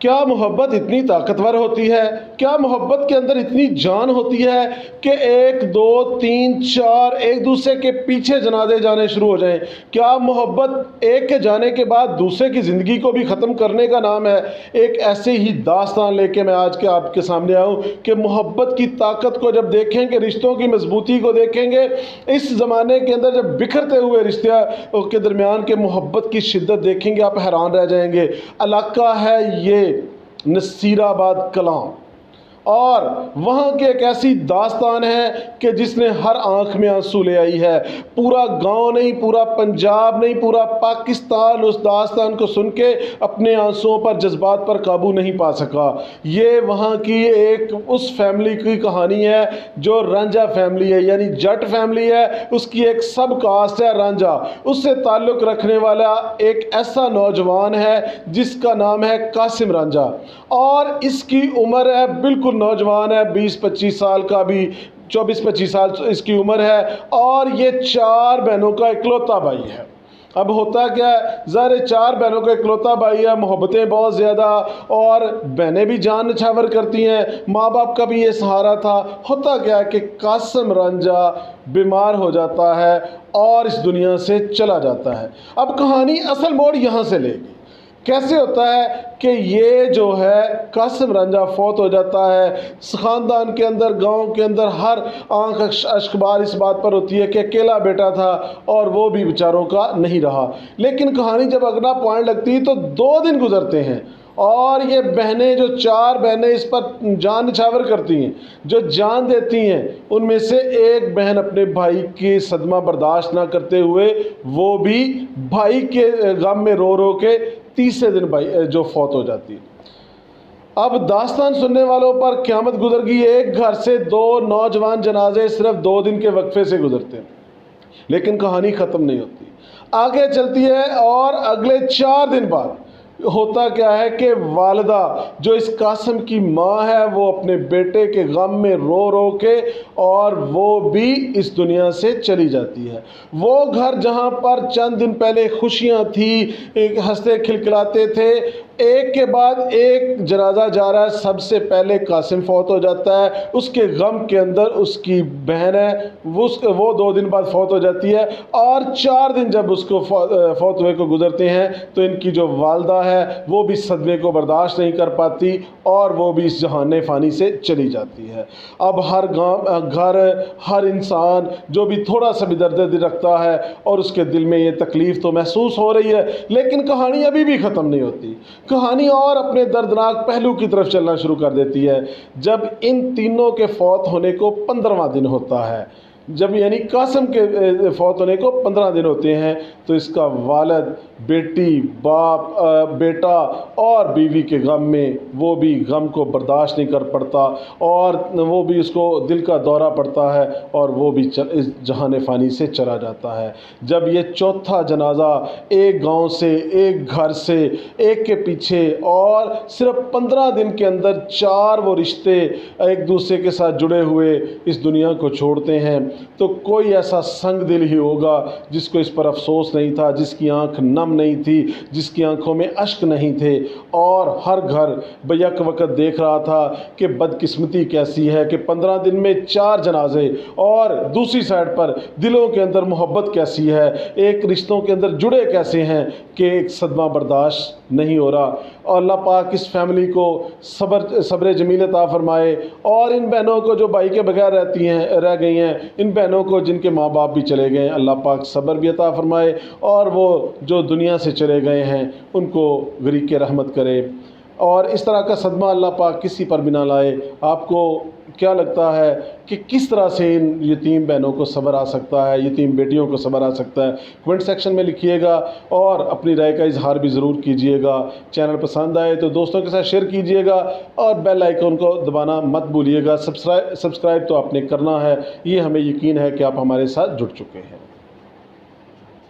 کیا محبت اتنی طاقتور ہوتی ہے؟ کیا محبت کے اندر اتنی جان ہوتی ہے کہ 1 2 3 4 ایک دوسرے کے پیچھے جنازے جانے شروع ہو جائیں؟ کیا محبت ایک کے جانے کے بعد دوسرے کی زندگی کو بھی ختم کرنے کا نام ہے؟ ایک ایسے ہی داستان لے کے میں آج کے آپ کے سامنے آؤں کہ محبت کی طاقت کو جب دیکھیں گے، رشتوں کی مضبوطی کو دیکھیں گے، اس زمانے کے اندر جب بکھرتے ہوئے رشتوں کے درمیان کے محبت کی شدت دیکھیں گے، آپ حیران رہ جائیں گے۔ علاقہ ہے یہ نصیر آباد کلاں، اور وہاں کی ایک ایسی داستان ہے کہ جس نے ہر آنکھ میں آنسو لے آئی ہے۔ پورا گاؤں نہیں، پورا پنجاب نہیں، پورا پاکستان اس داستان کو سن کے اپنے آنسوؤں پر، جذبات پر قابو نہیں پا سکا۔ یہ وہاں کی ایک اس فیملی کی کہانی ہے جو رانجھا فیملی ہے، یعنی جٹ فیملی ہے، اس کی ایک سب کاسٹ ہے رانجھا۔ اس سے تعلق رکھنے والا ایک ایسا نوجوان ہے جس کا نام ہے قاسم رانجھا، اور اس کی عمر ہے بالکل نوجوان ہے، 20-25 سال کا بھی، 24-25 سال اس کی عمر ہے، اور یہ 4 بہنوں کا اکلوتا بھائی ہے۔ اب ہوتا کیا ہے، ظاہر 4 بہنوں کا اکلوتا بھائی ہے، محبتیں بہت زیادہ، اور بہنیں بھی جان نچھاور کرتی ہیں، ماں باپ کا بھی یہ سہارا تھا۔ ہوتا کیا ہے کہ قاسم رانجھا بیمار ہو جاتا ہے اور اس دنیا سے چلا جاتا ہے۔ اب کہانی اصل موڑ یہاں سے لے گی۔ کیسے ہوتا ہے کہ یہ جو ہے قاسم رانجھا فوت ہو جاتا ہے، خاندان کے اندر، گاؤں کے اندر ہر آنکھ اشکبار اس بات پر ہوتی ہے کہ اکیلا بیٹا تھا اور وہ بھی بیچاروں کا نہیں رہا۔ لیکن کہانی جب اگلا پوائنٹ لگتی ہے تو 2 دن گزرتے ہیں، اور یہ بہنیں جو 4 بہنیں اس پر جان نچھاور کرتی ہیں، جو جان دیتی ہیں، ان میں سے ایک بہن اپنے بھائی کی صدمہ برداشت نہ کرتے ہوئے وہ بھی بھائی کے غم میں رو رو کے تیسرے دن بھائی جو فوت ہو جاتی ہے۔ اب داستان سننے والوں پر قیامت گزر گئی۔ ایک گھر سے 2 نوجوان جنازے صرف 2 دن کے وقفے سے گزرتے ہیں، لیکن کہانی ختم نہیں ہوتی، آگے چلتی ہے، اور اگلے 4 دن بعد ہوتا کیا ہے کہ والدہ جو اس قاسم کی ماں ہے، وہ اپنے بیٹے کے غم میں رو رو کے، اور وہ بھی اس دنیا سے چلی جاتی ہے۔ وہ گھر جہاں پر چند دن پہلے خوشیاں تھیں، ہنستے کھلکھلاتے تھے، ایک کے بعد ایک جنازہ جا رہا ہے۔ سب سے پہلے قاسم فوت ہو جاتا ہے، اس کے غم کے اندر اس کی بہن ہے، وہ 2 دن بعد فوت ہو جاتی ہے، اور 4 دن جب اس کو فوت ہوئے کو گزرتے ہیں تو ان کی جو والدہ ہے وہ بھی صدمے کو برداشت نہیں کر پاتی، اور وہ بھی اس جہان فانی سے چلی جاتی ہے۔ اب ہر گھر، ہر انسان جو بھی تھوڑا سا بھی درد دل رکھتا ہے، اور اس کے دل میں یہ تکلیف تو محسوس ہو رہی ہے، لیکن کہانی ابھی بھی ختم نہیں ہوتی۔ کہانی اور اپنے دردناک پہلو کی طرف چلنا شروع کر دیتی ہے جب ان تینوں کے فوت ہونے کو 15واں دن ہوتا ہے۔ جب یعنی قاسم کے فوت ہونے کو 15 دن ہوتے ہیں تو اس کا والد، بیٹی، باپ، بیٹا اور بیوی کے غم میں، وہ بھی غم کو برداشت نہیں کر پڑتا، اور وہ بھی اس کو دل کا دورہ پڑتا ہے، اور وہ بھی اس جہان فانی سے چلا جاتا ہے۔ جب یہ 4تھا جنازہ ایک گاؤں سے، ایک گھر سے، ایک کے پیچھے، اور صرف 15 دن کے اندر 4 وہ رشتے ایک دوسرے کے ساتھ جڑے ہوئے اس دنیا کو چھوڑتے ہیں، تو کوئی ایسا سنگ دل ہی ہوگا جس کو اس پر افسوس نہیں تھا، جس کی آنکھ نم نہیں تھی، جس کی آنکھوں میں اشک نہیں تھے، اور ہر گھر بیک وقت دیکھ رہا تھا کہ بدقسمتی کیسی ہے کہ 15 دن میں 4 جنازے، اور دوسری سائڈ پر دلوں کے اندر محبت کیسی ہے، ایک رشتوں کے اندر جڑے کیسے ہیں کہ ایک صدمہ برداشت نہیں ہو رہا۔ اور اللہ پاک اس فیملی کو صبر جمیل عطا فرمائے، اور ان بہنوں کو جو بھائی کے بغیر رہ گئی ہیں، ان بہنوں کو جن کے ماں باپ بھی چلے گئے ہیں، اللہ پاک صبر بھی عطا فرمائے، اور وہ جو دنیا سے چلے گئے ہیں ان کو غریق رحمت کرے، اور اس طرح کا صدمہ اللہ پاک کسی پر بھی نہ لائے۔ آپ کو کیا لگتا ہے کہ کس طرح سے ان یتیم بہنوں کو صبر آ سکتا ہے، یتیم بیٹیوں کو صبر آ سکتا ہے؟ کمنٹ سیکشن میں لکھیے گا، اور اپنی رائے کا اظہار بھی ضرور کیجیے گا۔ چینل پسند آئے تو دوستوں کے ساتھ شیئر کیجیے گا، اور بیل آئیکن کو دبانا مت بھولیے گا۔ سبسکرائب تو آپ نے کرنا ہے، یہ ہمیں یقین ہے کہ آپ ہمارے ساتھ جڑ چکے ہیں۔